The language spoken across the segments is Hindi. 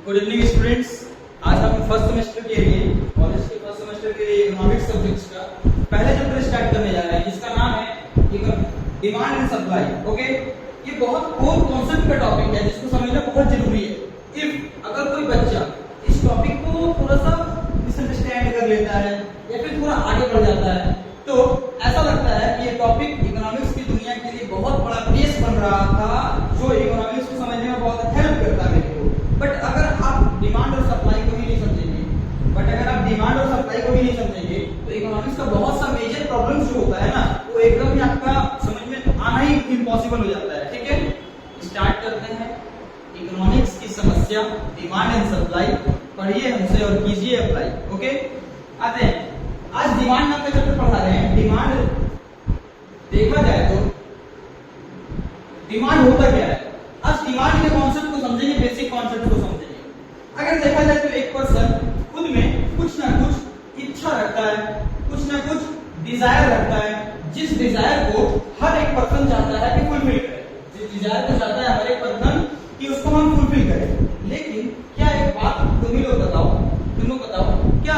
Good evening students. आज हम फर्स्ट सेमेस्टर के लिए कॉलेज के फर्स्ट सेमेस्टर के लिए इकोनॉमिक्स सब्जेक्ट्स का पहले चैप्टर स्टार्ट करने जा रहे हैं, जिसका नाम है डिमांड एंड सप्लाई। ओके, ये बहुत कोर कॉन्सेप्ट का टॉपिक है जिसको समझना बहुत जरूरी है। इफ अगर कोई बच्चा इस टॉपिक को थोड़ा सा मिसअंडरस्टैंड कर लेता है या फिर थोड़ा आगे बढ़ जाता है तो ऐसा लगता है कि ये टॉपिक इकोनॉमिक्स की दुनिया के लिए बहुत बड़ा बेस बन रहा था, जो इकोनॉमिक्स को समझने में बहुत हेल्प करता है मेरे को। बट अगर आप डिमांड और सप्लाई को ही नहीं समझेंगे तो इकोनॉमिक्स का बहुत सा मेजर प्रॉब्लम्स जो होता है ना, वो एकदम ही आपका समझ में आना ही इम्पॉसिबल हो जाता है। ठीक है, स्टार्ट करते हैं। इकोनॉमिक्स की समस्या डिमांड एंड सप्लाई, पढ़िए हमसे और कीजिए अप्लाई। ओके, आते हैं। आज डिमांड नाम का चैप्टर पढ़ा रहे हैं। डिमांड देखा जाए तो डिमांड होता क्या है। आज डिमांड के कॉन्सेप्ट को समझेंगे, बेसिक कॉन्सेप्ट को समझेंगे। अगर देखा जाए तो एक पर्सन खुद में कुछ ना कुछ इच्छा रखता है, कुछ ना कुछ डिजायर रखता है, जिस डिजायर को हर एक पर्सन चाहता है कि फुलफिल करे। जिस डिजायर को चाहता है हर एक पर्सन कि उसको हम फुलफिल करें। लेकिन क्या एक बात तुम लोग बताओ, क्या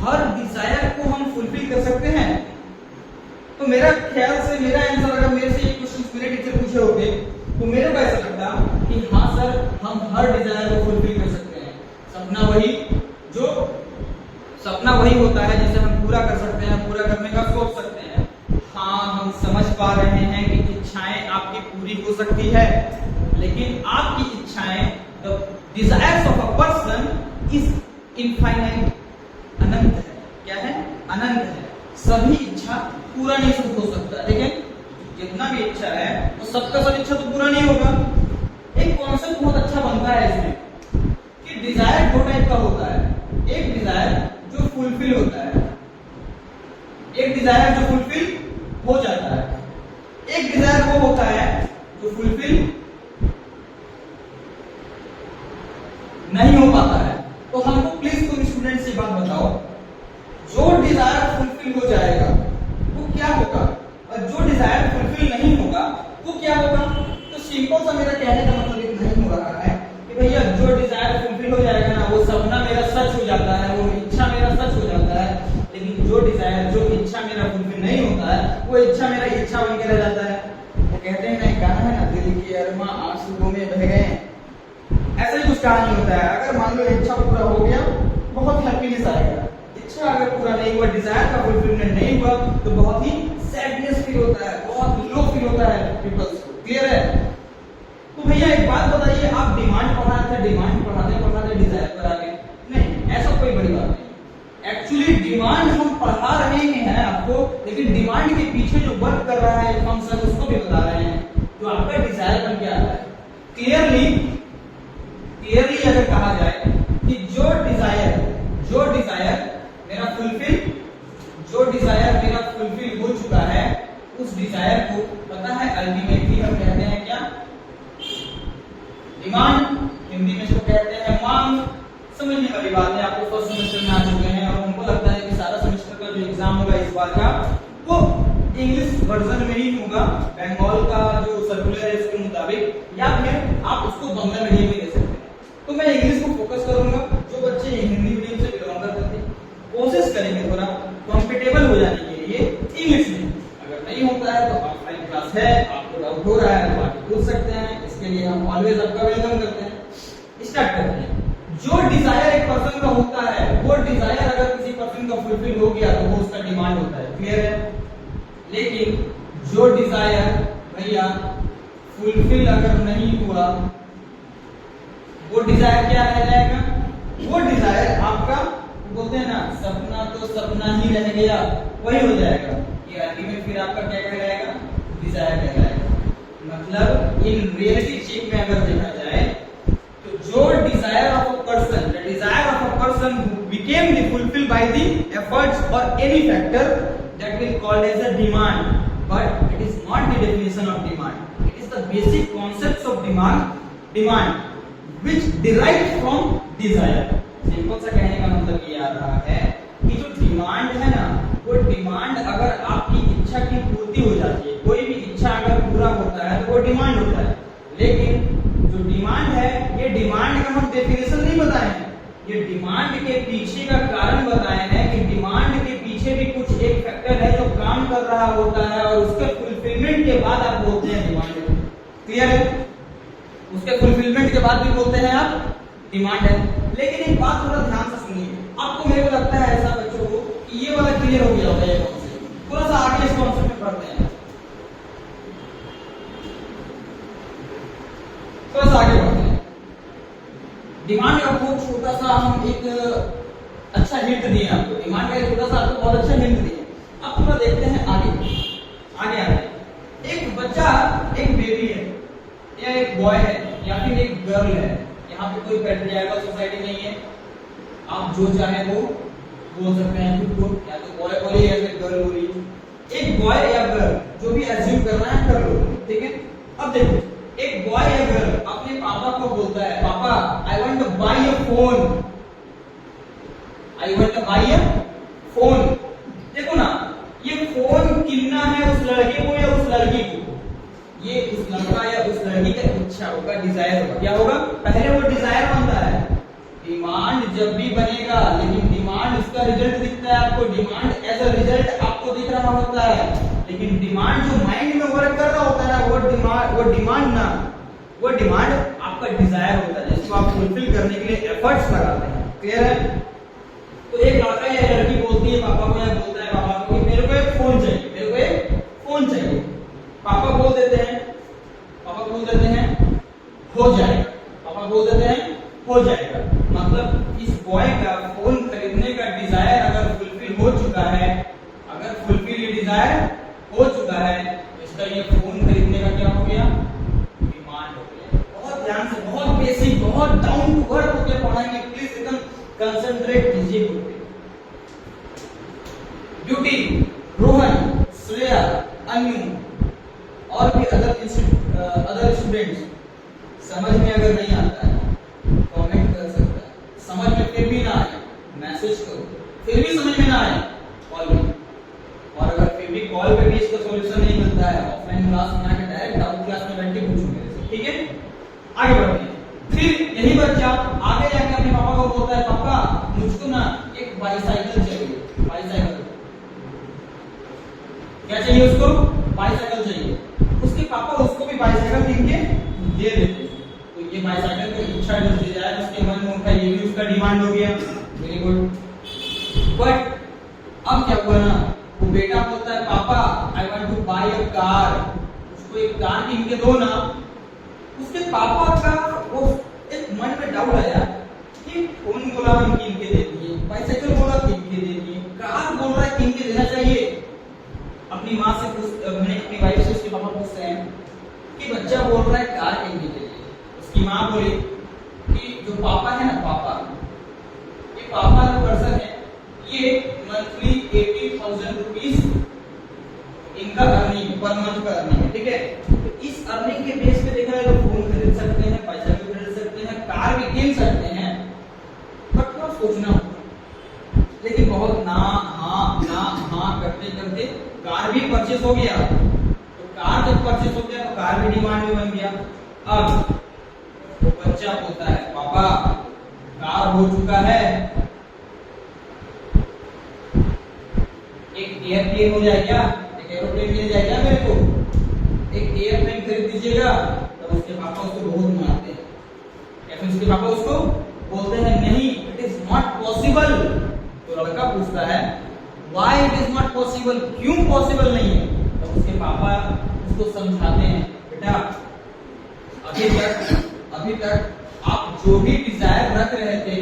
हर डिजायर को हम फुलफिल कर सकते हैं? तो मेरा ख्याल से मेरा आंसर, अगर मेरे से ये क्वेश्चन मेरे टीचर पूछे होंगे तो मेरे को ऐसा लगता कि हाँ सर, हम हर डिजायर को फुलफिल कर सकते हैं। सपना वही होता है जिसे हम पूरा कर सकते हैं, पूरा करने का सोच सकते हैं। हाँ, हम समझ पा रहे हैं कि इच्छाएं आपकी पूरी हो सकती है, लेकिन आपकी इच्छाएं, the desires of a person is infinite, अनंत है। क्या है? अनंत है। सभी इच्छा पूरा नहीं हो सकता। ठीक है, जितना भी इच्छा है तो सबका सब इच्छा तो पूरा नहीं होगा। एक कॉन्सेप्ट बहुत अच्छा बनता है इसमें कि डिजायर दो टाइप का होता है। एक डिजायर जो फुलफिल होता है, एक डिजायर जो फुलफिल हो जाता है, एक डिजायर वो होता है जो फुलफिल नहीं हो पाता है। तो हमको प्लीज तुम स्टूडेंट्स से बात बताओ, जो डिजायर फुलफिल हो जाएगा वो क्या होगा, और जो डिजायर फुलफिल नहीं होगा वो क्या होगा? तो सिंपल सा मेरा कहने का मतलब ये नहीं हो रहा है कि भैया जो डिजायर फुलफिल हो जाएगा ना, वो सपना मेरा सच हो जाता है, वो इच्छा मेरा सच हो जाता है। लेकिन जो डिजायर, जो इच्छा मेरा फुलफिल नहीं होता है, वो इच्छा मेरा इच्छा बन के रह जाता है। वो कहते हैं ना, एक गाना है ना, दिल की अरमा आंसुओं में बह गए, ऐसा ही कुछ कहानी होता है। अगर मान लो इच्छा पूरा हो गया, बहुत हैप्पीनेस आएगा। इच्छा अगर पूरा नहीं हुआ, डिजायर का फुलफिलमेंट नहीं हुआ, तो बहुत ही सैडनेस फील होता है, बहुत लो फील होता है पीपल्स को। क्लियर है? तो भैया एक बात बताइए, आप डिमांड पढ़ाते डिजायर पर आ गए? नहीं, ऐसा कोई बड़ी बात नहीं। एक्चुअली डिमांड हम पढ़ा रहे हैं आपको, लेकिन डिमांड के पीछे जो वर्क कर रहा है फंक्शन, उसको भी बता रहे हैं, जो आपका डिजायर बन के आ रहा है। क्लियरली अगर कहा जाए कि जो डिजायर मेरा फुलफिल हो चुका है, उस डिजायर को पता है अल्टीमेटली हम कहते हैं क्या? डिमांड। हिंदी में इसको कहते हैं मांग। समझने वाली बात है, आपको फर्स्ट सेमेस्टर में आ चुके हैं और हमको लगता है कि सारा सेमेस्टर का जो एग्जाम होगा इस बार का, वो इंग्लिश वर्जन में ही होगा, बंगाल का जो सर्कुलर है इसके मुताबिक, या फिर आप उसको बंगला मीडियम में ले सकते हैं। तो मैं इंग्लिश को फोकस करूंगा। जो बच्चे हिंदी मीडियम से बिलोंग करते हैं, कोशिश करेंगे थोड़ा कंफर्टेबल हो जाने के लिए इंग्लिश में। अगर नहीं होता है तो ऑफलाइन क्लास है, आपको डाउट हो रहा है तो आप पूछ सकते हैं, इसके लिए हम ऑलवेज आपका वेलकम करते हैं। स्टार्ट करते हैं। जो डिजायर एक पर्सन का होता है, वो डिजायर अगर किसी पर्सन का फुलफिल हो गया तो वो उसका डिमांड होता है। क्लियर है? लेकिन जो डिजायर भैया फुलफिल अगर नहीं हुआ, वो डिजायर क्या रह जाएगा? वो डिजायर आपका, बोलते हैं ना, सपना तो सपना ही रह गया, वही हो जाएगा। ये अल्टीमेट फिर आपका क्या कहलाएगा? डिजायर कहलाएगा। मतलब इन रियलिटी चेक में अगर देखा जाए तो जो desire of a person, the desire of a person who became the fulfil by the efforts और any factor, that will called as a demand. But it is not the definition of demand, it is the basic concepts of demand which derived from desire। Simple सा कहने का मतलब ये आ रहा है कि जो डिमांड है ना, वो डिमांड अगर आपकी इच्छा की पूर्ति हो जाती है, कोई भी इच्छा अगर पूरा होता है तो वो डिमांड होता है। लेकिन जो डिमांड है, ये डिमांड का हम डेफिनेशन नहीं बताए हैं, ये डिमांड के पीछे का कारण बताए हैं कि डिमांड के पीछे भी कुछ एक फैक्टर है जो काम कर रहा होता है और उसके फुलफिलमेंट के बाद आप बोलते हैं डिमांड। क्लियर है? उसके फुलफिलमेंट के बाद भी बोलते हैं आप डिमांड है। लेकिन एक बात थोड़ा ध्यान से सुनिए, आपको मेरे को लगता है ऐसा बच्चों को कि ये वाला क्लियर हो गया होगा ये कॉन्सेप्ट। थोड़ा सा आगे इस कॉन्सेप्ट में पढ़ते हैं, थोड़ा सा आगे बढ़ते हैं। डिमांड का बहुत छोटा सा हम एक अच्छा हिंट दिए आपको, डिमांड का छोटा सा आपको बहुत अच्छा हिंट दिए। अब थोड़ा देखते हैं आगे आगे आगे। एक बच्चा, एक बेबी है या एक बॉय है या फिर एक गर्ल है, यहाँ पे कोई पैट्रियार्कल सोसाइटी नहीं है, आप जो चाहे वो बोल सकते हैं खुद को, या तो बॉय बोलिए या फिर गर्ल बोलिए। एक बॉय या गर्ल जो भी एज्यूम करना है कर लो, ठीक है। अब देखो, एक बॉय या गर्ल अपने पापा को बोलता है, पापा I want to buy a phone, I want to buy a phone. देखो ना, ये फोन कितना है उस लड़के को या उस लड़की को, ये उस लड़का या उस लड़की का इच्छा होगा, डिजायर होगा। क्या होगा? पहले वो डिजायर बनता है, डिमांड जब भी बनेगा, लेकिन डिमांड उसका रिजल्ट दिखता है आपको, डिमांड एज अ रिजल्ट आपको दिख रहा होता है, लेकिन डिमांड जो माइंड में वर्क कर रहा होता है वो डिमांड आपका डिजायर होता है, जिसको आप फुलफिल करने के लिए एफर्ट्स लगाते हैं। क्लियर है? तो एक लड़का या लड़की बोलती है पापा को, या बोलता है पापा को कि मेरे को एक फोन चाहिए, मेरे को एक फोन चाहिए। पापा बोल देते हैं, पापा बोल देते हैं हो जाएगा, पापा बोल देते हैं हो जाएगा। मतलब इस बॉय का फोन खरीदने का डिजायर अगर फुलफिल हो चुका है, अगर फुलफिल ये डिजायर हो चुका है, तो इसका ये फोन खरीदने का क्या हो गया? डिमांड हो गया। बहुत ध्यान से, बहुत बेसिक, बहुत डाउन टू अर्थ होकर पढ़ाएंगे, प्लीज एकदम कंसंट्रेट कीजिए। ब्यूटी, रोहन, श्रेया, अन्यू और भी अदर स्टूडेंट्स, समझ में अगर नहीं आता है कमेंट कर सकता है, समझ में फिर भी ना आए मैसेज करो, फिर भी समझ में ना आए कॉल करो, और अगर फिर भी कॉल पे भी इसका सॉल्यूशन नहीं मिलता है, ऑफलाइन क्लास में आके डायरेक्ट डाउट क्लास में बैठ के पूछो मेरे से, ठीक है। आगे बढ़ते हैं। फिर यही बच्चा आगे जाके अपने पापा को बोलता है, पापा मुझको ना एक बाईसाइकिल चाहिए, बाईसाइकिल। क्या चाहिए उसको? बाईसाइकिल चाहिए। उसके पापा उसको भी बाईसाइकिल कीन के दे देते। तो ये बाईसाइकिल की इच्छा जो डिजायर उसके मन में उनका, ये भी उसका डिमांड हो गया। Very good. बट अब क्या हुआ ना, वो बेटा बोलता है पापा I want to buy a car, उसको एक कार कीन के दो ना। उसके पापा का वो एक मन में डाउट आया कि फोन बोला हम कीन के दे दिए, बाईसाइकिल बोला कीन के दे दिए, कार बोल रहा है कीन के देना चाहिए। अपनी माँ से मैंने अपनी वाइफ से उसके पापा पूछते हैं कि बच्चा बोल रहा है कार खरीदने के लिए। उसकी माँ बोली कि जो पापा है ना, पापा, ये पापा जो पर्सन है ये मंथली 80,000 रुपीज इनका अर्निंग, पर मंथ का अर्निंग है, ठीक है। तो इस अर्निंग के बेस पे देखा जाए तो फोन खरीद सकते हैं, पैसा भी खरीद सकते हैं, कार भी कीन सकते हैं, बट थोड़ा सोचना होगा। लेकिन बहुत ना हाँ करते करते कार भी परचेस हो गया। तो कार जब परचेस हो गया तो कार भी डिमांड में बन गया। अब वो बच्चा बोलता है पापा कार हो चुका है, एक एयरप्लेन हो जाएगा, एक एरोप्लेन मिल जाएगा मेरे को, एक एयरप्लेन खरीद दीजिएगा। तो उसके पापा उसको बहुत मारते हैं, या फिर उसके पापा उसको बोलते हैं नहीं, इट इज नॉट पॉसिबल। तो लड़का पूछता है why it is not possible, क्यों पॉसिबल नहीं है? तो उसके पापा उसको समझाते हैं बेटा अभी तक आप जो भी डिजायर रख रहे थे,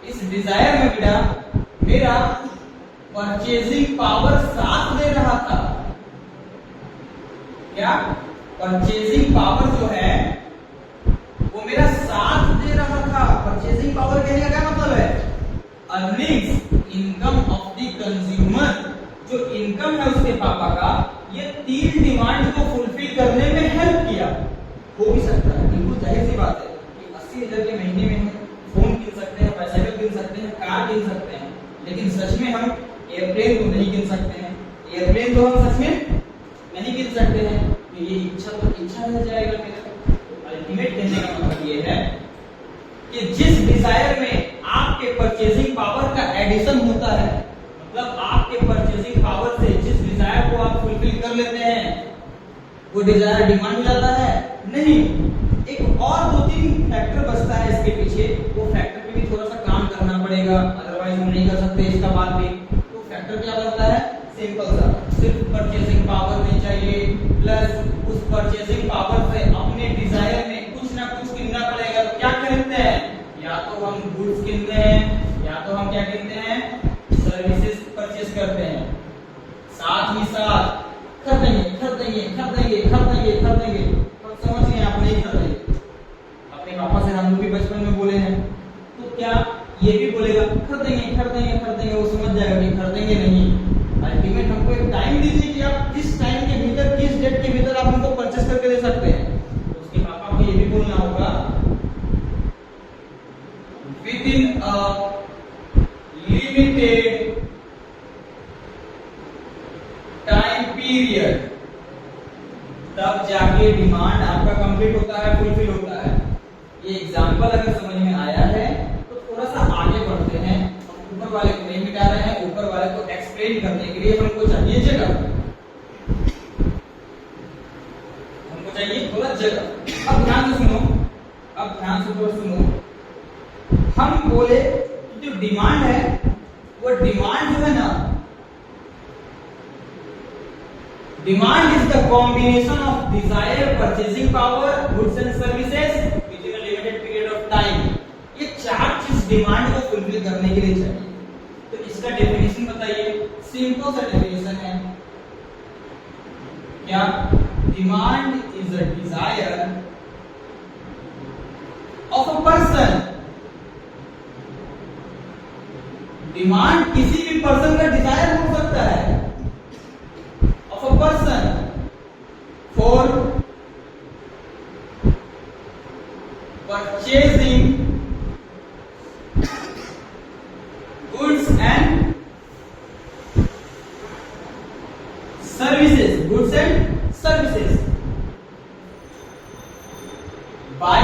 इस डिजायर में बेटा मेरा परचेजिंग पावर साथ दे रहा था। क्या? परचेजिंग पावर जो है वो मेरा साथ दे रहा था। परचेजिंग पावर कहने का क्या मतलब है? Earnings, income of the consumer. जो इनकम है उसके पापा का, ये तीन डिमांड को फुलफिल करने में हेल्प किया। हो भी सकता है, बिल्कुल जाहिर सी बात है कि 80,000 के महीने में हम फोन किन सकते हैं, बाइसाइकिल किन सकते हैं, कार किन सकते हैं, लेकिन सच में हम एयरप्लेन तो नहीं किन सकते हैं। एयरप्लेन तो हम सच में नहीं किन सकते हैं। तो ये इच्छा तो इच्छा रह जाएगा मेरा। कि जिस डिजायर में आपके परचेजिंग पावर का एडिशन होता है, मतलब आपके परचेजिंग पावर से जिस डिजायर को आप फुलफिल कर लेते हैं वो डिजायर डिमांड हो जाता है? नहीं, एक और 2-3 फैक्टर बचता है इसके पीछे, वो फैक्टर पे भी थोड़ा सा काम करना पड़ेगा, अदरवाइज हम नहीं कर सकते इसका बात भी। तो फैक्टर क्या बनता है? सिंपल सा, सिर्फ परचेजिंग पावर नहीं चाहिए, प्लस उस परचेजिंग पावर से अपने डिजायर में कुछ ना कुछ किनना पड़ेगा। तो क्या खरीदते हैं? या तो हम गुड्स किनते हैं, या तो हम क्या किनते हैं? सर्विसेज परचेज करते हैं। साथ ही साथ खरीदेंगे खरीदेंगे खरीदेंगे खरीदेंगे खरीदेंगे, तो समझ गए आप? नहीं खरीदेंगे। अपने पापा से हम लोग भी बचपन में बोले हैं, तो क्या ये भी बोलेगा खरीदेंगे खरीदेंगे खरीदेंगे? वो समझ जाएगा कि खरीदेंगे नहीं। अल्टीमेट हमको एक टाइम दीजिए कि आप किस टाइम के भीतर, किस डेट के भीतर आप हमको परचेस करके दे सकते हैं। तो उसके पापा को ये भी बोलना होगा with in a limited time period, तब जाके डिमांड आपका कंप्लीट होता है, फुलफिल होता है। ये एग्जांपल अगर समझ में आया है तो थोड़ा सा आगे बढ़ते हैं। हम ऊपर वाले को नहीं मिटा रहे हैं, ऊपर वाले को एक्सप्लेन करने के लिए हमको चाहिए जगह, हमको चाहिए थोड़ा जगह। अब ध्यान से सुनो, अब ध्यान से थोड़ा सुनो। हम बोले कि जो डिमांड है वो डिमांड जो है ना, demand is the combination of desire, purchasing power, goods and services with in a limited period of time. ये 4 चीज डिमांड को फुलफिल करने के लिए चाहिए। तो इसका डेफिनेशन बताइए। सिंपल सा डेफिनेशन है क्या? Demand is a desire of a person. Demand किसी भी पर्सन का डिजायर हो सकता है, of a person for purchasing goods and services, goods and services by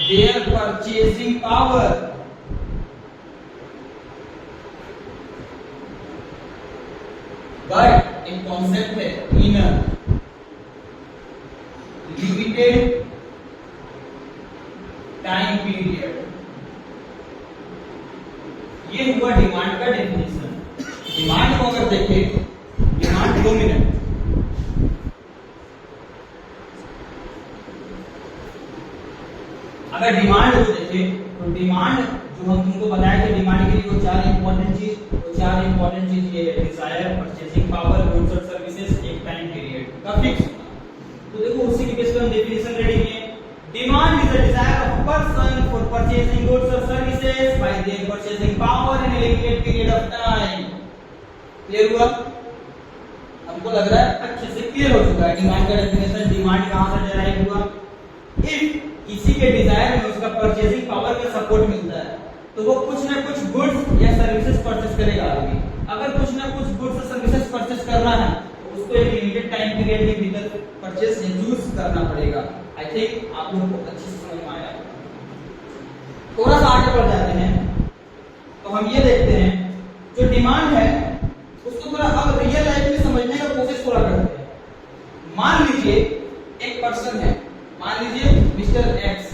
their purchasing power. But एक कॉन्सेप्ट है इन लिमिटेड टाइम पीरियड। ये हुआ डिमांड का डेफिनेशन। डिमांड को अगर देखें, डिमांड 2 मिनट, अगर डिमांड को देखें तो डिमांड जो हम तुमको बताया कि डिमांड के लिए वो 4 इंपॉर्टेंट चीज ये डिजायर, परचेजिंग पावर, गुड्स और सर्विसेज, एक टाइम पीरियड का फिक्स। तो देखो उसी के बेस पे हम डेफिनेशन रेडी किए। Demand is a desire of a person for purchasing goods और services by their purchasing power in a limited period of time. Clear हुआ? हमको लग रहा है अच्छे से क्लियर हो चुका है डिमांड का डेफिनेशन। डिमांड कहां से डिराइव हुआ? इफ किसी के डिजायर में उसका परचेजिंग पावर का सपोर्ट मिलता है तो वो कुछ ना कुछ गुड्स या सर्विसेज परचेस करेगा आदमी। अगर कुछ ना कुछ गुड्स और सर्विसेज परचेस करना है तो उसको एक लिमिटेड टाइम पीरियड के भीतर परचेस या चूज करना पड़ेगा। आई थिंक आप लोगों को अच्छे से समझ में आया। थोड़ा सा आगे बढ़ जाते हैं तो हम ये देखते हैं जो डिमांड है उसको थोड़ा अब रियल लाइफ में समझने का कोशिश थोड़ा करते हैं। मान लीजिए एक पर्सन है, मान लीजिए मिस्टर एक्स।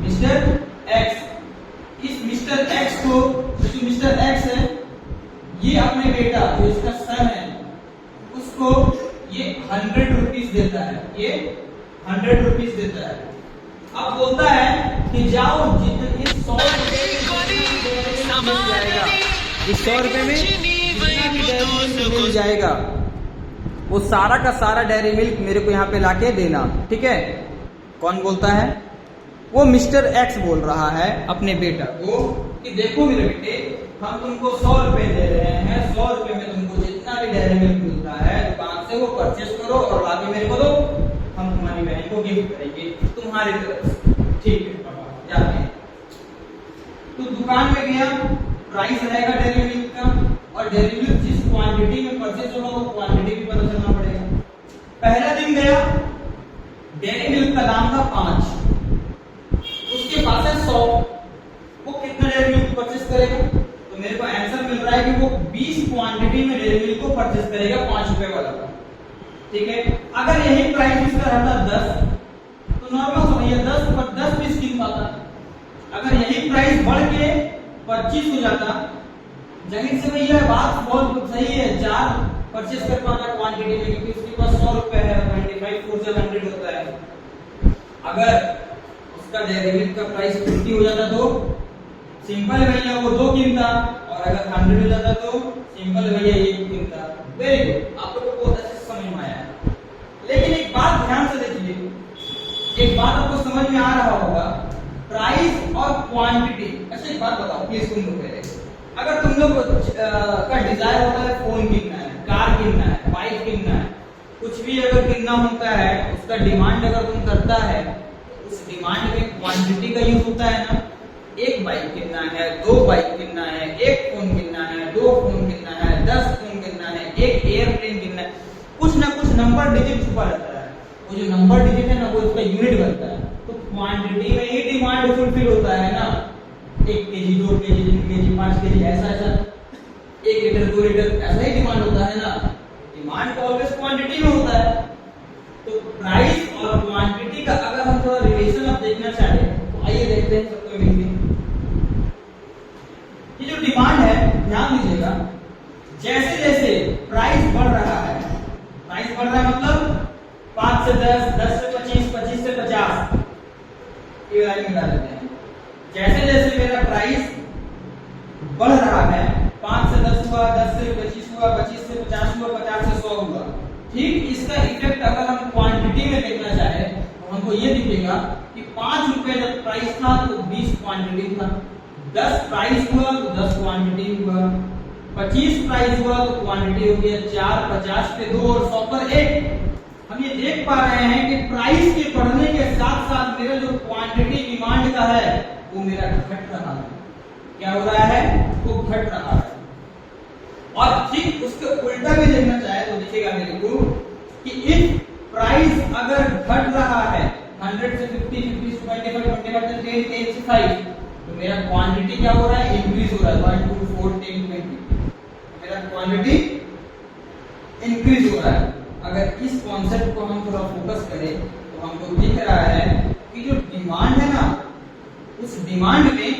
मिस्टर एक्स, इस मिस्टर एक्स को, जो मिस्टर एक्स है, ये अपने बेटा जो इसका सन है उसको ये 100 रुपीज देता है, ये 100 रुपीज देता है। अब बोलता है कि जाओ जितने 100 रुपए मिल जाएगा, इस 100 रुपए में जितना भी डेयरी मिल्क मिल जाएगा वो सारा का सारा डेयरी मिल्क मेरे को यहाँ पे लाके देना, ठीक है? कौन बोलता है? वो मिस्टर एक्स बोल रहा है अपने बेटा को कि देखो मेरे बेटे, हम तुमको 100 रुपए दे रहे हैं, 100 रुपए में तुमको जितना भी डेयरी मिल्क मिलता है दुकान से वो परचेस करो और लाके मेरे को दो, हम तुम्हारी बहन को गिफ्ट करेंगे तुम्हारी तरफ से। ठीक है पापा, जाते हैं। तो दुकान में गया, प्राइस रहेगा डेयरी मिल्क का और डेयरी मिल्क जिस क्वांटिटी में परचेस होगा वो क्वांटिटी भी पता चलना पड़ेगा। पहला दिन गया, डेयरी मिल्क का दाम था 5, उसके पास है 100, वो कितना डेयरी मिल्क परचेस करेगा? तो मेरे को आंसर मिल रहा है कि वो 20 क्वांटिटी में डेयरी मिल्क को परचेस करेगा 5 रुपए वाला का। ठीक है, अगर यही प्राइस इसका रहता 10 तो नॉर्मल समझिए 10 पर 10 पीस कीन पाता। अगर यही प्राइस बढ़ के 25 हो जाता, जाहिर से भैया बात बहुत सही है, 4 परचेस कर पाता क्वांटिटी में, क्योंकि उसके पास 100 रुपए है, 25 4 से 100 होता है। अगर उसका डेयरी मिल्क का प्राइस 50 हो जाता तो सिंपल भैया वो 2 कीनता, और अगर 100 हो जाता तो सिंपल भैया 1 कीनता। वेरी गुड, आप लोगों को बहुत अच्छे से समझ में आया। लेकिन एक बात ध्यान से देखिए, एक बात आपको समझ में आ रहा होगा, प्राइस और क्वांटिटी। अच्छा एक बात बताओ प्लीज तुम लोग, पहले अगर तुम लोग का डिजायर होता है फोन कितना है, कार कितना है, बाइक कितना है, कुछ भी अगर कितना होता है, उसका डिमांड अगर तुम करता है, उस डिमांड में क्वांटिटी का यूज होता है ना। एक बाइक कितना है, 2 बाइक कितना है, एक फोन कितना है, 2 फोन कितना है, 10 फोन कितना है, एक एयरप्लेन कितना है, कुछ ना कुछ नंबर डिजिट छुपा रहता है। वो जो नंबर डिजिट है ना, वो उसका यूनिट बनता है। तो क्वांटिटी में ही डिमांड फुलफिल होता है ना, 1 केजी 2 केजी 3 केजी 5 केजी ऐसा 1 लीटर 2 लीटर ऐसा ही डिमांड होता है ना। डिमांड तो ऑलवेज क्वांटिटी में होता है। तो प्राइस और क्वांटिटी का अगर हम थोड़ा रिलेशन अब देखना चाहें तो आइए देखते हैं सबको मिलके। ये जो डिमांड है, ध्यान दीजिएगा, जैसे जैसे प्राइस बढ़ रहा है, प्राइस बढ़ रहा है मतलब 5 से 10, 10 से 25, 25 से 50, ये लाइन मिला देते हैं। जैसे जैसे मेरा प्राइस बढ़ रहा है, 5 से 10 हुआ, 10 से 25 हुआ, 25 से 50 हुआ, 50 से 100 हुआ, ठीक इसका इफेक्ट अगर हम क्वांटिटी में देखना चाहे तो हमको ये दिखेगा कि 5 रुपए जब प्राइस था तो 20 क्वांटिटी था, 10 प्राइस हुआ तो 10 क्वांटिटी हुआ, 25 प्राइस हुआ तो क्वांटिटी हो गया 4, 50 पे 2 और 100 पर 1। हम ये देख पा रहे हैं कि प्राइस के बढ़ने के साथ साथ मेरा जो क्वांटिटी डिमांड का है वो मेरा घट रहा है। क्या हो रहा है? वो घट रहा है। और ठीक उसके उल्टा भी देखना चाहे तो दिखेगा मेरे को कि इफ प्राइस अगर घट रहा है 100 से 50, 50 से 25, 25 से 10, 10 से 5, तो मेरा क्वांटिटी क्या हो रहा है? इंक्रीज हो रहा है। 1 2 4 10 20, मेरा क्वांटिटी इंक्रीज हो रहा है। अगर इस कॉन्सेप्ट को हम थोड़ा फोकस करें तो हमको दिख रहा है कि जो डिमांड है ना, उस डिमांड में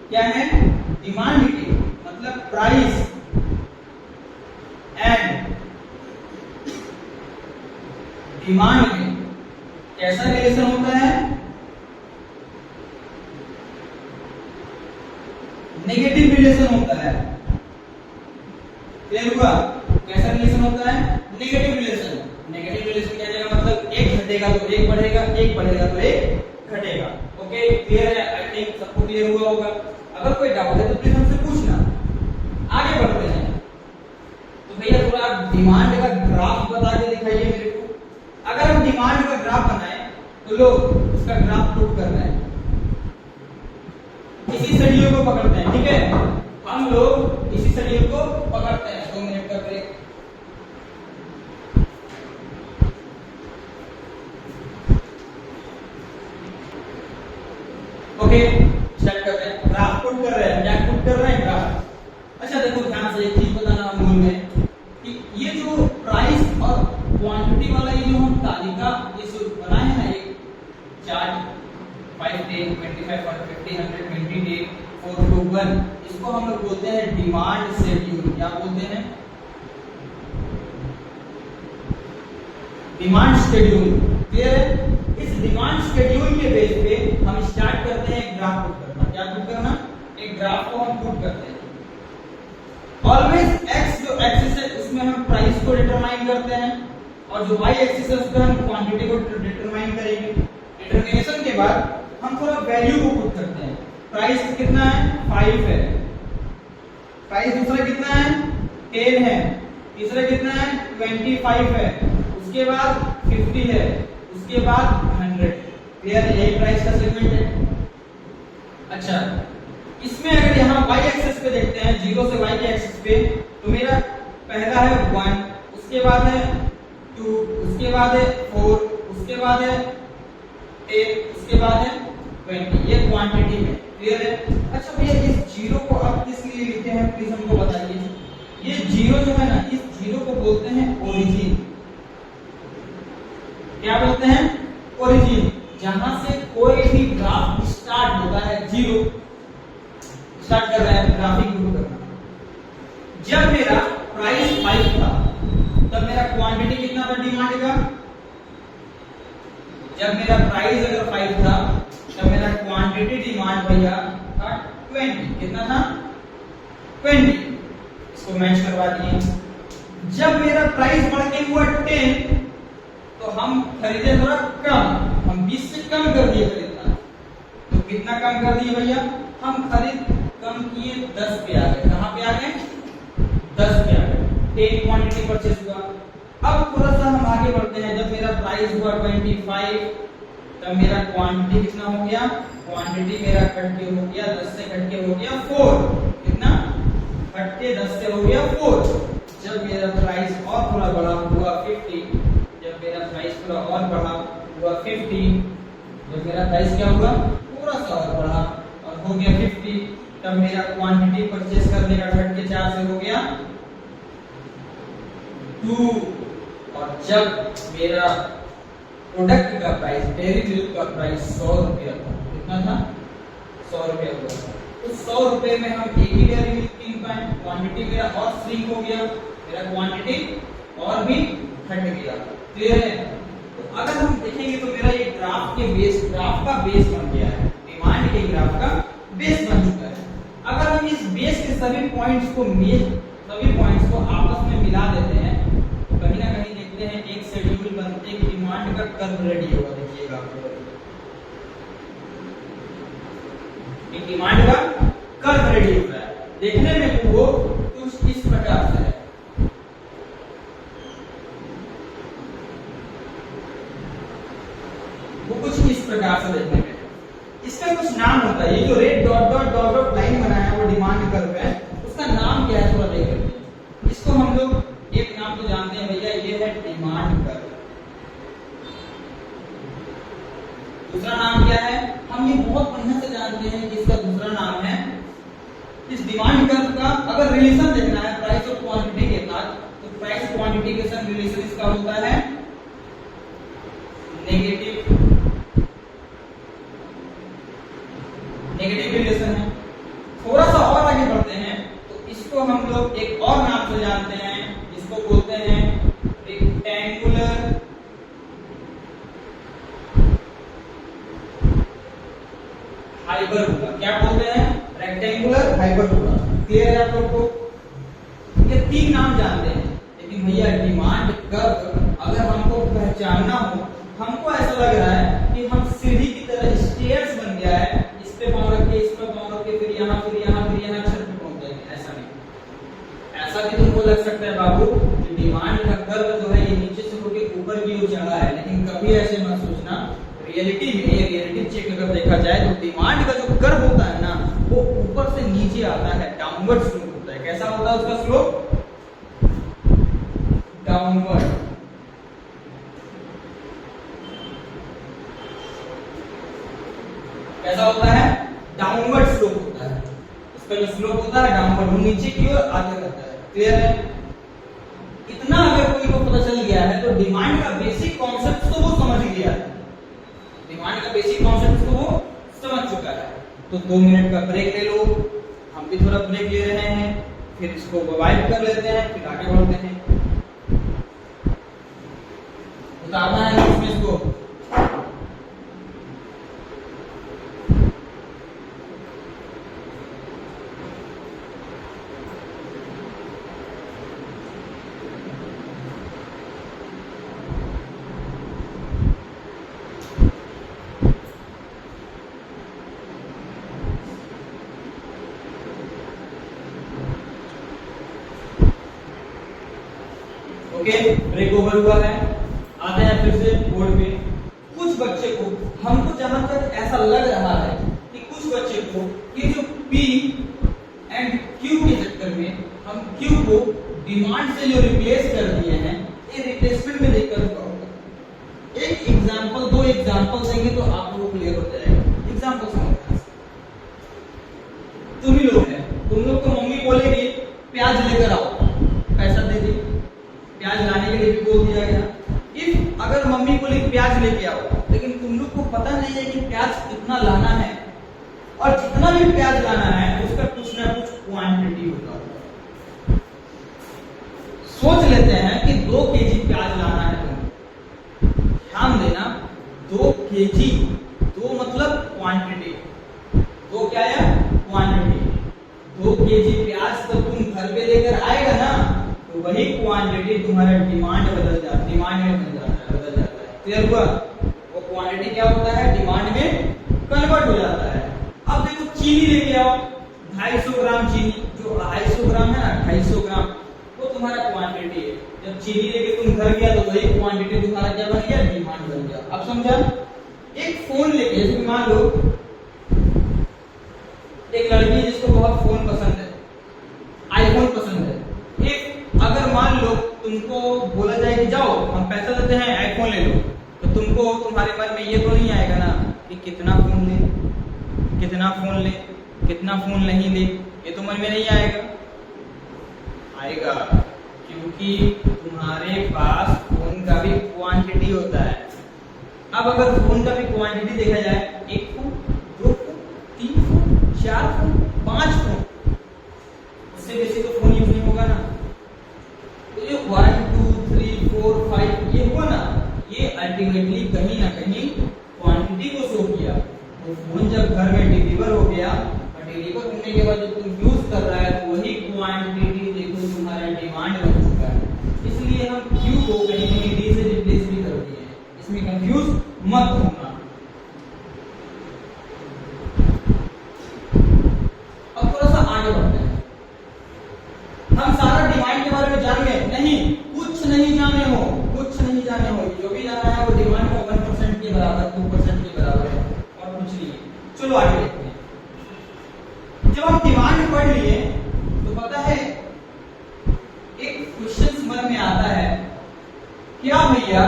क्या है? डिमांड की मतलब प्राइस एंड डिमांड में कैसा रिलेशन होता है? नेगेटिव रिलेशन होता है। क्लियर हुआ? कैसा रिलेशन होता है? Negative relation. नेगेटिव रिलेशन क्या जाएगा? मतलब एक घटेगा तो एक बढ़ेगा, एक बढ़ेगा तो एक घटेगा। ओके, क्लियर है? आई थिंक सबको क्लियर हुआ होगा। अगर कोई डाउट है तो प्लीज हमसे पूछना। आगे बढ़ते हैं। तो भैया थोड़ा आप डिमांड का ग्राफ बता के दिखाइए मेरे को। अगर हम डिमांड का ग्राफ बनाए तो लोग उसका ग्राफ प्लॉट कर रहे हैं। इसी शेड्यूल को पकड़ते हैं, ठीक है? हम लोग इसी शेड्यूल को पकड़ते हैं। 2 मिनट का ब्रेक। ओके, स्टार्ट कर रहे हैं। ग्राफ पुट कर रहे हैं। क्या पुट कर रहे हैं? ग्राफ। अच्छा देखो ध्यान से एक चीज बताना मूल में कि ये जो प्राइस और क्वांटिटी वाला ये जो हम तालिका इस बनाए हैं ना, एक चार्ट 5 डे 25 50 100 20 डे 4 to 1, इसको हम लोग बोलते हैं डिमांड शेड्यूल। क्या बोलते हैं? Demand schedule. क्लियर है? इस डिमांड शेड्यूल के बेस पे हम स्टार्ट करते हैं एक ग्राफ पुट करना। क्या पुट करना? एक ग्राफ को हम पुट करते हैं। ऑलवेज एक्स जो एक्सिस है उसमें हम प्राइस को डिटरमाइन करते हैं और जो वाई एक्सिस है उस पर हम क्वांटिटी को डिटरमाइन करेंगे। डिटरमिनेशन के बाद हम थोड़ा वैल्यू को पुट करते हैं। प्राइस कितना है? 5 है। प्राइस दूसरा कितना है? 10 है। तीसरा कितना है? 25 है। उसके बाद 50 है। उसके बाद 100। क्लियर? यही प्राइस का सेगमेंट है। अच्छा, इसमें अगर यहाँ y एक्सिस पे देखते हैं, 0 से y के एक्सिस पे, तो मेरा पहला है 1, उसके बाद है 2, उसके बाद है 4, उसके बाद है 8, उसके बाद है 20। ये क्वांटिटी में क्लियर है। अच्छा भैया इस जीरो को आप किस लिए लिखे हैं प्लीज हमको बताइए। ये जीरो जो है ना, इस जीरो को बोलते हैं ओरिजिन। क्या बोलते हैं? ओरिजिन। जहां से कोई भी ग्राफ स्टार्ट होता है, जीरो स्टार्ट कर रहा है ग्राफिक शुरू करना। जब मेरा प्राइस 5 था तब मेरा क्वांटिटी कितना था डिमांड का? जब मेरा प्राइस अगर 5 था तब मेरा क्वांटिटी डिमांड भैया था 20। कितना था? 20। इसको मैच करवा दिए। जब मेरा प्राइस बढ़ के हुआ 10 तो हम खरीदे थोड़ा कम, हम 20 से कम कर दिए खरीदना। तो कितना कम कर दिए भैया? हम खरीद कम किए 10 पे आ गए। कहां पे आ गए? 10 पे आ गए। 10 क्वांटिटी परचेज हुआ। अब थोड़ा सा हम आगे बढ़ते हैं। जब मेरा प्राइस हुआ 25 तब मेरा क्वांटिटी कितना हो गया? क्वांटिटी मेरा कट के हो गया 10 से कट के हो गया 4। कितना? कट के 10 से हो गया 4। जब मेरा प्राइस और थोड़ा बड़ा हुआ 50, जब मेरा प्राइस थोड़ा और बढ़ा हुआ 50, जब मेरा प्राइस क्या हुआ? थोड़ा सा और बढ़ा और हो गया 50, तब मेरा क्वांटिटी परचेज करने का घट के 4 से हो गया 2। और जब मेरा प्रोडक्ट का प्राइस, डेयरी मिल्क का प्राइस 100 रुपया था। कितना था? 100 रुपया हुआ। तो 100 रुपए में हम एक ही डेयरी मिल्क कीन पाए। क्वांटिटी मेरा और श्रिंक हो गया, मेरा क्वांटिटी और भी घट गया। क्लियर है? तो अगर हम देखेंगे तो मेरा ये ग्राफ का बेस बन गया है। डिमांड के ग्राफ का बेस बन चुका है। अगर हम इस बेस के सभी पॉइंट्स को आपस में मिला देते हैं तो कहीं ना कहीं देखते हैं एक शेड्यूल बनते एक डिमांड का कर्व रेडी होगा। देखिएगा एक डिमांड का कर्व रेडी हो रहा है। देखने में वो कुछ इस प्रकार से है। वो कुछ इस प्रकार से देखने में, इसका कुछ नाम होता है। ये जो red dot dot dot dot line बनाया है वो डिमांड कर्व है। उसका नाम क्या है थोड़ा देख लेते हैं। इसको हम लोग एक नाम तो जानते हैं भैया, ये है डिमांड कर्व। दूसरा नाम क्या है? हम ये बहुत बढ़िया से जानते हैं कि इसका दूसरा नाम है, इस डिमांड कर्व का अगर रिलेशन देखना है प्राइस और क्वांटिटी के साथ, तो प्राइस क्वांटिटी के साथ रिलेशन इसका होता है नेगेटिव रिलेशन है। थोड़ा सा और आगे बढ़ते हैं तो इसको हम लोग एक और नाम से जानते हैं, जिसको बोलते हैं रेक्टेंगुलर हाइपरबोला। क्या बोलते हैं? Rectangular hyperbola. क्लियर है आप लोग को? ये 3 नाम जानते हैं, लेकिन भैया डिमांड कर्व अगर हमको पहचानना हो, हमको ऐसा लग रहा है कि हम सीढ़ी की तरह स्टेयर्स बन गया है, इस पे पांव रख के, इस पे पांव रख के, फिर यहाँ छत पे पहुंच जाएंगे। ऐसा नहीं, ऐसा भी तुमको लग सकता है बाबू कि डिमांड का कर्व जो है ये नीचे से होके ऊपर की ओर चढ़ा है, लेकिन कभी ऐसे मत सोचना। रियलिटी चेक अगर देखा जाए तो डिमांड का जो कर्व होता है ना, वो ऊपर से नीचे आता है, डाउनवर्ड स्लोप होता है। कैसा होता है उसका स्लोप? डाउनवर्ड। कैसा होता है? डाउनवर्ड स्लोप होता है। इसका जो स्लोप होता है डाउनवर्ड, वो नीचे की ओर आते रहता है। क्लियर है? इतना अगर कोई को पता चल गया है तो डिमांड का बेसिक कॉन्सेप्ट तो वो समझ गया है। डिमांड का बेसिक कॉन्सेप्ट को वो समझ चुका है। तो 2 मिनट का ब्रेक ले लो, हम भी थोड़ा ब्रेक ले रहे हैं, फिर इसको वाइप कर लेते हैं, फिर आगे बढ़ते हैं। उतारना है इसमें इसको। ओके, ब्रेक ओवर हुआ है। आते हैं फिर से बोर्ड पे। कुछ बच्चे को, हमको जहां तक ऐसा लग रहा है कि कुछ बच्चे को ये जो P एंड Q के चक्कर में हम Q को डिमांड से जो रिप्लेस कर दिए हैं, ये रिप्लेसमेंट में देखकर होगा। एक एग्जांपल, दो एग्जांपल देंगे तो आप लोग क्लियर हो जाएगा। एग्जांपल समझना, तुम ही लोग हैं, तुम लोग को मम्मी बोलेगी प्याज लेकर आओ, पैसा दे दी, प्याज लाने के लिए भी बोल दिया गया। इफ अगर मम्मी बोले प्याज लेके आओ, लेकिन तुम लोग को पता नहीं है कि प्याज कितना लाना है, और जितना भी प्याज लाना है उसका कुछ ना कुछ क्वांटिटी होता है। सोच लेते हैं कि 2 केजी प्याज लाना है तुम्हें, ध्यान देना 2 केजी, 2 मतलब क्वांटिटी, 2 क्या है क्वांटिटी, 2 केजी प्याज तो तुम घर पे लेकर आएगा ना, तो वही क्वांटिटी तुम्हारा डिमांड बदल जाता है, डिमांड में बदल जाता है। क्लियर हुआ? वो क्वांटिटी क्या होता है, डिमांड में कन्वर्ट हो जाता है। अब देखो चीनी लेके आओ, 250 ग्राम चीनी, जो 250 ग्राम है ना, 250 ग्राम वो तुम्हारा क्वांटिटी है। जब चीनी लेके तुम घर गया तो वही क्वांटिटी तुम्हारा क्या बन गया, डिमांड बन गया। अब समझा? एक फोन लेके, जैसे मान लो एक लड़की जिसको बहुत फोन पसंद है, आईफोन पसंद है, एक अगर मान लो तुमको बोला जाए कि जाओ हम पैसा देते हैं आईफोन ले लो, तो तुमको तुम्हारे मन में ये तो नहीं आएगा ना कि कितना फोन ले, कितना फोन ले, कितना फोन नहीं ले, ये तो मन में नहीं आएगा। आएगा क्योंकि तुम्हारे पास फोन का भी क्वांटिटी होता है। अब अगर फोन का भी क्वांटिटी देखा जाए, 1 phone, 2 phone, 3 phone, 4 phone, 5 phone, उससे बेसी तो फोन यूज नहीं होगा ना। तो ये 1 2 3 4 5 ये हुआ ना, ये अल्टीमेटली कहीं ना कहीं क्वांटिटी को शो किया। तो फोन जब घर में डिलीवर हो गया, और डिलीवर होने के बाद जब तुम यूज कर रहा है तो वही क्वांटिटी देखो तुम्हारा डिमांड बन चुका है। इसलिए हम क्यू को कहीं कहीं डी से रिप्लेस भी कर दिए हैं, इसमें कंफ्यूज मत होना। अब थोड़ा सा आगे बढ़ते हैं। हम सारा डिमांड के बारे में जान गए? नहीं, कुछ नहीं जाने हो, कुछ नहीं जाने हो। जो भी जाना है वो डिमांड का 1% के बराबर, 2% के बराबर है, और कुछ नहीं है। चलो आगे देखते हैं। जब हम डिमांड पढ़ लिए तो पता है एक क्वेश्चन मन में आता है, क्या भैया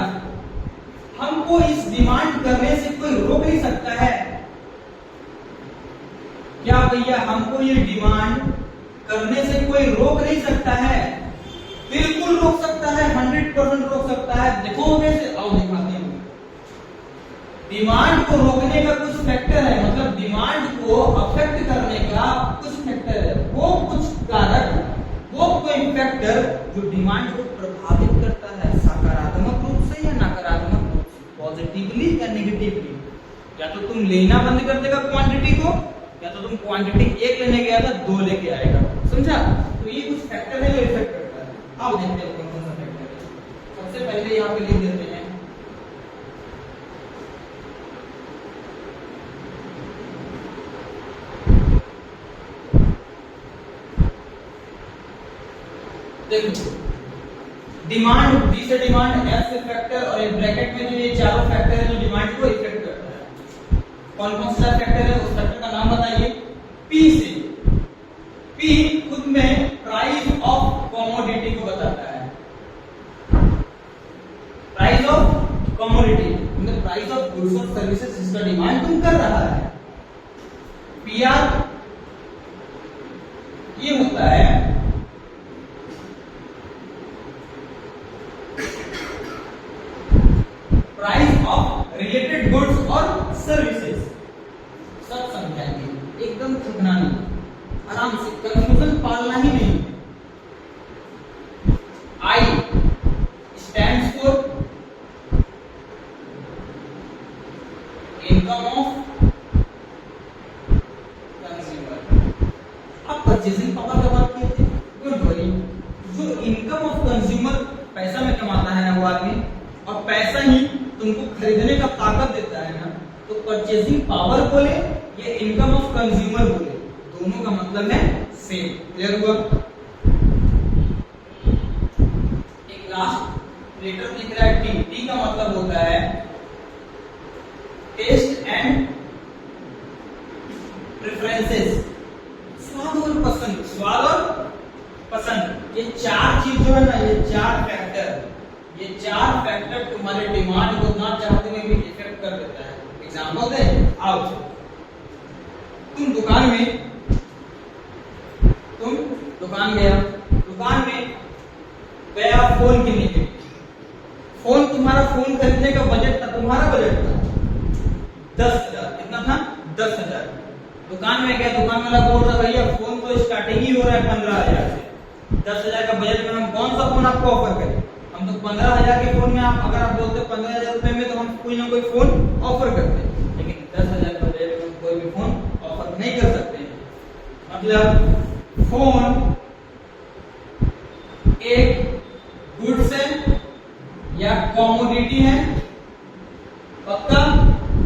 हमको इस डिमांड करने से कोई रोक नहीं सकता है? क्या भैया हमको ये डिमांड करने से कोई रोक नहीं सकता है? बिल्कुल रोक सकता है, 100% रोक सकता है। देखो कैसे, आओ दिखाते हैं। डिमांड को रोकने का कुछ फैक्टर है, मतलब डिमांड को अफेक्ट करने का कुछ फैक्टर है, वो कुछ कारक, वो कोई फैक्टर जो डिमांड को प्रभावित करता है, सकारात्मक रूप से या नकारात्मक रूप से, पॉजिटिवली या नेगेटिवली। या तो तुम लेना बंद कर देगा क्वांटिटी को, या तो तुम क्वांटिटी 1 लेने गया था 2 लेके आएगा। समझा? तो ये कुछ फैक्टर है जो इफेक्ट करता है। आओ देखते हैं कौन सा फैक्टर है। सबसे पहले यहाँ पे लिख देते हैं देखो, डिमांड, डी से डिमांड, एफ से फैक्टर, और एक ब्रैकेट में जो ये चारों फैक्टर है जो डिमांड को इफेक्ट करता है। कौन कौन सा फैक्टर है, उस फैक्टर का नाम बताइए। पी से, पी खुद में प्राइस ऑफ कमोडिटी को बताता है। प्राइस ऑफ कमोडिटी मतलब प्राइस ऑफ गुड्स और सर्विसेज जिसका डिमांड तुम कर रहा है। पीआर ये होता है प्राइस ऑफ रिलेटेड गुड्स और सर्विसेज। सब समझाएंगे, एकदम थकना नहीं, आराम से, कंफ्यूजन पालना ही नहीं। आई stands for income of consumer. अब परचेजिंग पावर का बात किए थे, डोंट वरी, जो इनकम ऑफ कंज्यूमर पैसा में कमाता है ना वो आदमी, और पैसा ही तुमको खरीदने का ताकत देता है ना, तो परचेजिंग पावर बोले ये इनकम ऑफ कंज्यूमर बोले, दोनों का मतलब है सेम। क्लियर हुआ? एक लास्ट लेटर लिख रहा है टी, टी का मतलब होता है टेस्ट एंड प्रेफरेंसेस, स्वाद और पसंद, स्वाद और पसंद। ये 4 चीज जो है ना, ये 4 फैक्टर तुम्हारे डिमांड को ना एग्जांपल दे। आओ, तुम दुकान गया फोन किनने के लिए। तुम्हारा फोन खरीदने का बजट था, तुम्हारा बजट था 10,000। कितना था? 10,000। दुकान में गया, दुकान वाला बोल रहा भैया फोन तो स्टार्टिंग ही हो रहा है 15,000 से। 10,000 का बजट में हम कौन सा फोन आपको ऑफर करें? हम तो 15,000 के फोन में अगर आप बोलते 15,000 रुपए में, तो हम कोई ना कोई फोन ऑफर करते हैं, लेकिन 10,000 का बजट में हम कोई भी फोन ऑफर नहीं कर सकते। मतलब फोन एक गुड्स है या कमोडिटी है, पक्का?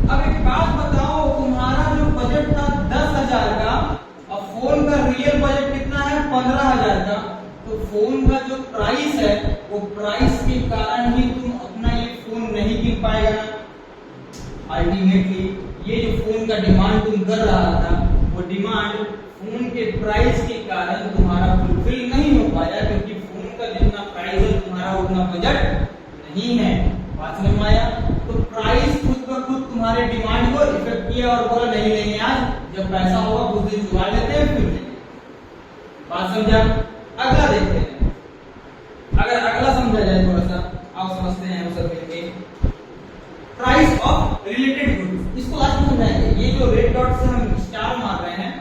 अब एक बात बताओ, तुम्हारा जो बजट था 10,000 का और फोन का रियल बजट कितना है? 15,000 का। तो फोन का जो प्राइस है, वो प्राइस के कारण ही तुम अपना ये फोन नहीं कीन पाएगा ना। अल्टीमेटली ये जो फोन का डिमांड तुम कर रहा था, वो डिमांड फोन के प्राइस के कारण तुम्हारा फुलफिल नहीं हो पाया, क्योंकि फोन का जितना प्राइस है तुम्हारा उतना बजट नहीं है। बात समझ में आया? तो प्राइस खुद ब खुद तुम्हारे डिमांड को इफेक्ट किया और बोला नहीं लेंगे आज, जब पैसा होगा कुछ दिन जुगाड़ लेते हैं फिर लेंगे। बात समझा? अगला देखते हैं। अगर अगला समझा जाए थोड़ा सा, आप समझते हैं हम सब मिलके। प्राइस ऑफ रिलेटेड गुड्स, इसको लास्ट में समझाएंगे। ये जो रेड डॉट से हम स्टार मार रहे हैं,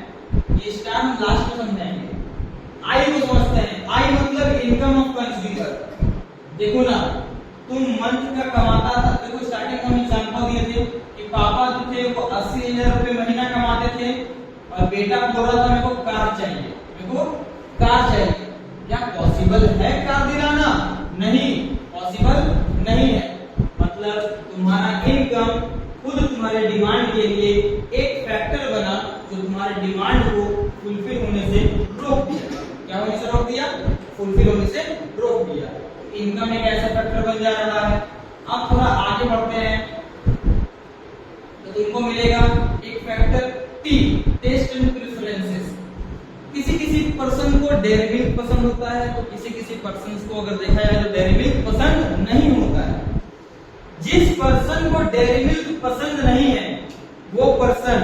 ये स्टार हम लास्ट में समझाएंगे। आई को समझते हैं। आई मतलब इनकम ऑफ कंज्यूमर। देखो ना, तुम मंथ का कमाता था, देखो स्टार्टिंग में हम एग्जांपल दिए थे कि पापा जो थे वो 80,000 रुपए महीना कमाते थे और बेटा बोल रहा था मेरे को कार चाहिए, क्या पॉसिबल है कार दिलाना? नहीं, पॉसिबल नहीं है। मतलब तुम्हारा इनकम खुद तुम्हारे डिमांड के लिए एक फैक्टर बना, जो तुम्हारे डिमांड को फुलफिल होने से रोक दिया। क्या होने से रोक दिया? फुलफिल होने से रोक दिया। इनकम एक ऐसा फैक्टर बन जा रहा है। अब थोड़ा आगे बढ़ते हैं तो तुमको मिलेगा एक factor T, taste and preferences. किसी पर्सन को डेयरी मिल्क पसंद होता है, तो किसी पर्सन को अगर देखा जाए तो डेयरी मिल्क पसंद नहीं होता है। जिस पर्सन को डेयरी मिल्क पसंद नहीं है, वो पर्सन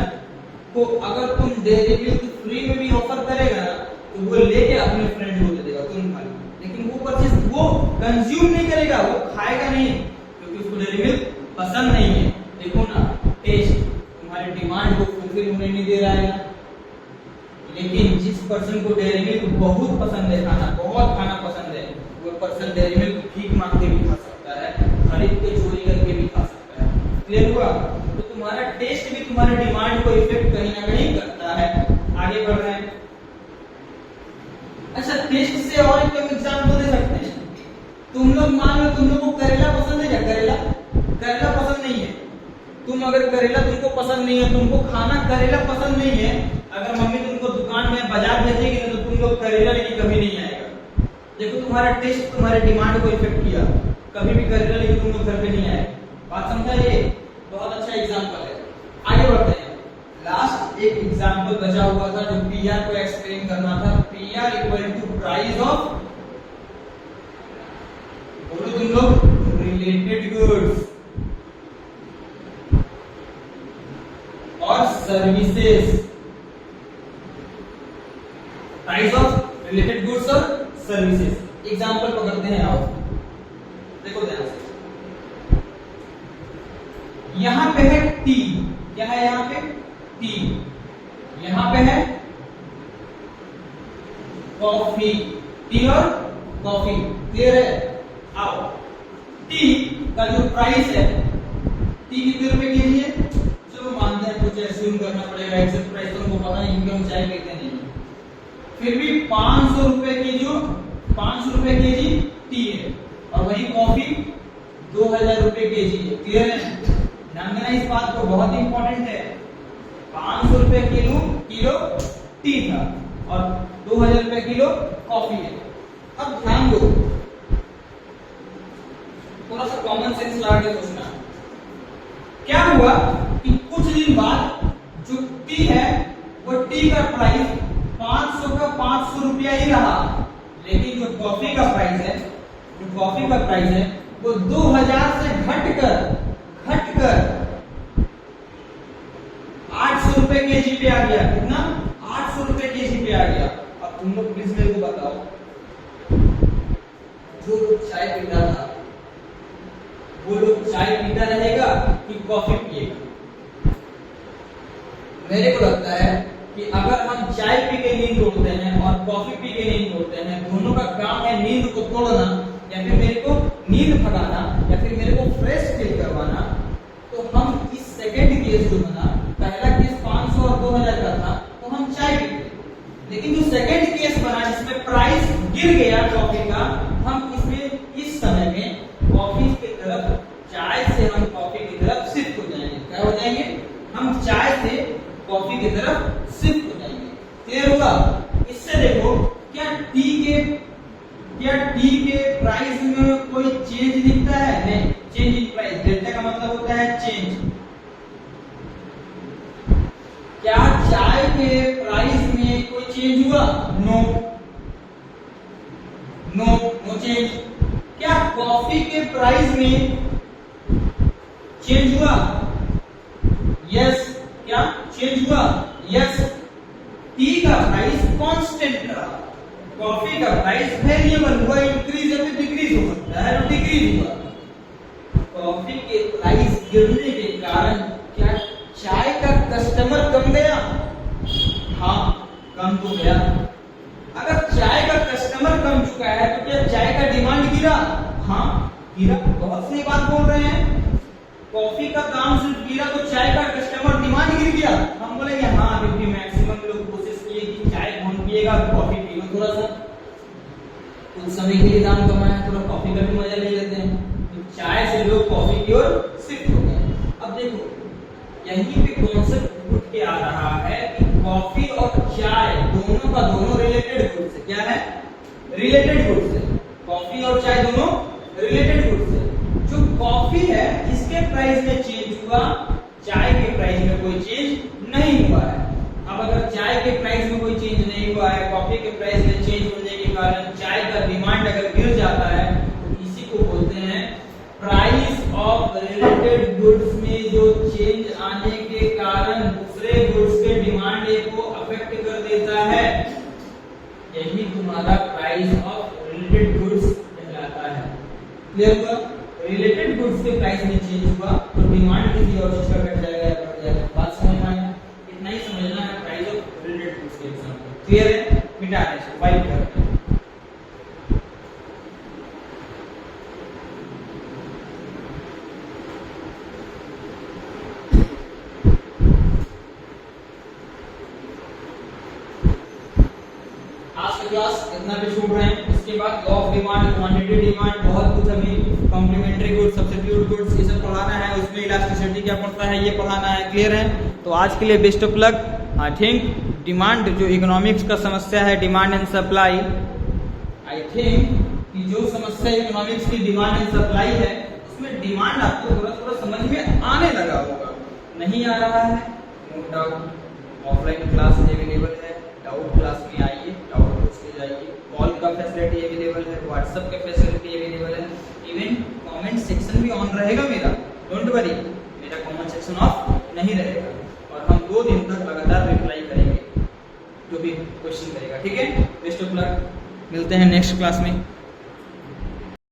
को अगर तुम डेयरी मिल्क फ्री में भी ऑफर करेगा ना, तो वो लेके अपने फ्रेंड को दे देगा, तुम खा लो। लेकिन वो परचेज वो कंज्यूम नहीं करेगा, वो खाएगा नहीं, क्योंकि उसको डेयरी मिल्क पसंद नहीं है। देखो ना, टेस्ट तुम्हारे डिमांड को फुलफिल होने नहीं दे रहा है। लेकिन जिस पर्सन को डेयरी मिल्क बहुत पसंद है, बहुत खाना पसंद है, वो पर्सन डेयरी मिल्क भीख मांग के भी खा सकता है, खरीद के चोरी करके भी खा सकता है। क्लियर हुआ? तो तुम्हारा टेस्ट भी तुम्हारे डिमांड को इफेक्ट कहीं ना कहीं करता है। आगे बढ़ रहे हैं। अच्छा, टेस्ट से और एक एग्जांपल दे सकते हैं। तुम लोग मान लो तुम लोग को करेला पसंद है क्या? करेला पसंद नहीं है। तुम अगर करेला तुमको पसंद नहीं है, तुमको खाना करेला पसंद नहीं है, अगर मम्मी तुमको दुकान में बाजार भेजेगी ना, तो तुम लोग करेला लेके कभी नहीं आएगा। देखो, तुम्हारा टेस्ट तुम्हारे डिमांड को इफेक्ट किया, कभी भी करेला लेके तुम लोग घर पे नहीं आए। बात समझा? ये बहुत अच्छा एग्जांपल है। आगे बढ़ते हैं। लास्ट एक एग्जांपल बचा हुआ था जो पीआर को एक्सप्लेन करना था। PR equal to price of, बोलो तुम लोग, रिलेटेड गुड्स और services. Price of related goods और सर्विसेज। एग्जांपल पकड़ते हैं। आओ देखो ध्यान से। यहां पे है टी, क्या है यहां पे? टी। यहां पे है कॉफी, टी और कॉफी। क्लियर है? आओ, टी का जो प्राइस है, टी कितने रुपए केजी है? चलो मानते हैं, कुछ एज्यूम करना पड़ेगा, एग्जैक्ट प्राइस तो हमको पता नहीं क्योंकि हम चाय पीते नहीं। फिर भी 500 रुपए केजी टी है, और वही कॉफी 2000 रुपए केजी है। क्लियर है? ध्यान देना इस बात को, बहुत इंपॉर्टेंट है। 500 रुपए किलो टी था और 2000 रुपए किलो कॉफी है। अब ध्यान दो, थोड़ा सा कॉमन सेंस लगा के सोचना। क्या हुआ कि कुछ दिन बाद जो टी है, वो टी का प्राइस 500 का 500 रुपया ही रहा, लेकिन जो कॉफी का प्राइस है वो 2000 से घटकर पीता रहेगा कि कॉफी पिएगा? मेरे को लगता है कि अगर हम चाय पी के नींद तोड़ते हैं और कॉफी पी के नींद तोड़ते हैं, दोनों का काम है नींद को तोड़ना या फिर मेरे को नींद भगाना या फिर मेरे को फ्रेश फील करवाना, तो हम इस सेकंड केस जो बना, पहला केस 500 और 2000 का था तो हम चाय पीते, लेकिन जो सेकंड केस बना जिसमें प्राइस गिर गया कॉफी का, हम इसमें इस समय में कॉफी की तरफ, चाय से हम कॉफी की तरफ शिफ्ट हो जाएंगे। क्या हो जाएंगे? हम चाय से कॉफी की तरफ शिफ्ट हो जाएंगे। क्लियर होगा? इससे देखो क्या टी के प्राइस में कोई चेंज दिखता है? नहीं, चेंज इन प्राइस, डेल्टा का मतलब होता है चेंज। क्या चाय के प्राइस में कोई चेंज हुआ? No change. क्या कॉफी के प्राइस में चेंज हुआ? यस। क्या चेंज हुआ? यस। टी का प्राइस कांस्टेंट रहा, कॉफी का प्राइस वेरिएबल हुआ, इंक्रीज या फिर डिक्रीज हो सकता है, डिक्रीज हुआ। कॉफी के प्राइस गिरने के कारण क्या चाय का कस्टमर कम गया? हाँ, कम तो गया। अगर चाय का कस्टमर कम चुका है तो क्या चाय का डिमांड गिरा? हाँ, गिरा। बहुत सही बात बोल रहे हैं। कॉफी का दाम सिर्फ गिरा तो चाय का कस्टमर डिमांड गिर गया। हम बोलेंगे हाँ, क्योंकि मैक्सिमम लोग कोशिश किए कि चाय कौन पिएगा, कॉफी पी लो थोड़ा सा, कुछ समय के लिए दाम कमाया, थोड़ा कॉफी का भी मजा ले लेते हैं, तो चाय से लोग कॉफी की ओर शिफ्ट हो गए। अब देखो यहीं पे कॉन्सेप्ट उठ के आ रहा है कि कॉफी और चाय दोनों का दोनों रिलेटेड गुड्स है। क्या है? रिलेटेड गुड्स है। कॉफी और चाय दोनों रिलेटेड गुड्स है। जो कॉफी है इसके प्राइस में चेंज हुआ, चाय के प्राइस में कोई चेंज नहीं हुआ है। अब अगर चाय के प्राइस में कोई चेंज नहीं हुआ है, कॉफी के प्राइस में चेंज होने के कारण चाय का डिमांड अगर गिर जाता है, तो इसी को बोलते हैं प्राइस ऑफ रिलेटेड गुड्स में जो चेंज आने के कारण दूसरे गुड्स के डिमांड को अफेक्ट कर देता है, यही तुम्हारा प्राइस ऑफ रिलेटेड गुड्स कहलाता है। क्लियर हुआ? रिलेटेड गुड्स के प्राइस में चेंज हुआ तो डिमांड किसी और चीज का घट जाएगा या बढ़ जाएगा। बात समझ में आया? इतना ही समझना है प्राइस ऑफ रिलेटेड गुड्स के एग्जांपल। क्लियर है? मिटा दें इसको, वाइप करते हैं। क्लास इतना भी छूट रहे हैं। इसके बाद law of demand, quantity demand, बहुत कुछ अभी कॉम्प्लीमेंट्री गुड्स, सब्स्टिट्यूट गुड्स, ये सब पढ़ाना है। उसमें इलास्टिसिटी क्या पड़ता है ये पढ़ाना है। क्लियर है? तो आज के लिए best of luck. I think demand जो इकोनॉमिक्स का समस्या है, demand and supply, I think कि जो समस्या इकोनॉमिक्स की डिमांड एंड सप्लाई है उसमें डिमांड आपको थोड़ा थोड़ा समझ में आने लगा होगा। नहीं आ रहा है no doubt, offline class available है, डाउट क्लास में आइए, डाउट जाइए, कॉल का फैसिलिटी अवेलेबल है, व्हाट्सएप का फैसिलिटी अवेलेबल है, इवन कमेंट सेक्शन भी ऑन रहेगा मेरा, डोंट वरी, मेरा कमेंट सेक्शन ऑफ नहीं रहेगा और हम 2 दिन तक लगातार रिप्लाई करेंगे जो भी क्वेश्चन करेगा। ठीक है? बेस्ट ऑफ लक, मिलते हैं नेक्स्ट क्लास में।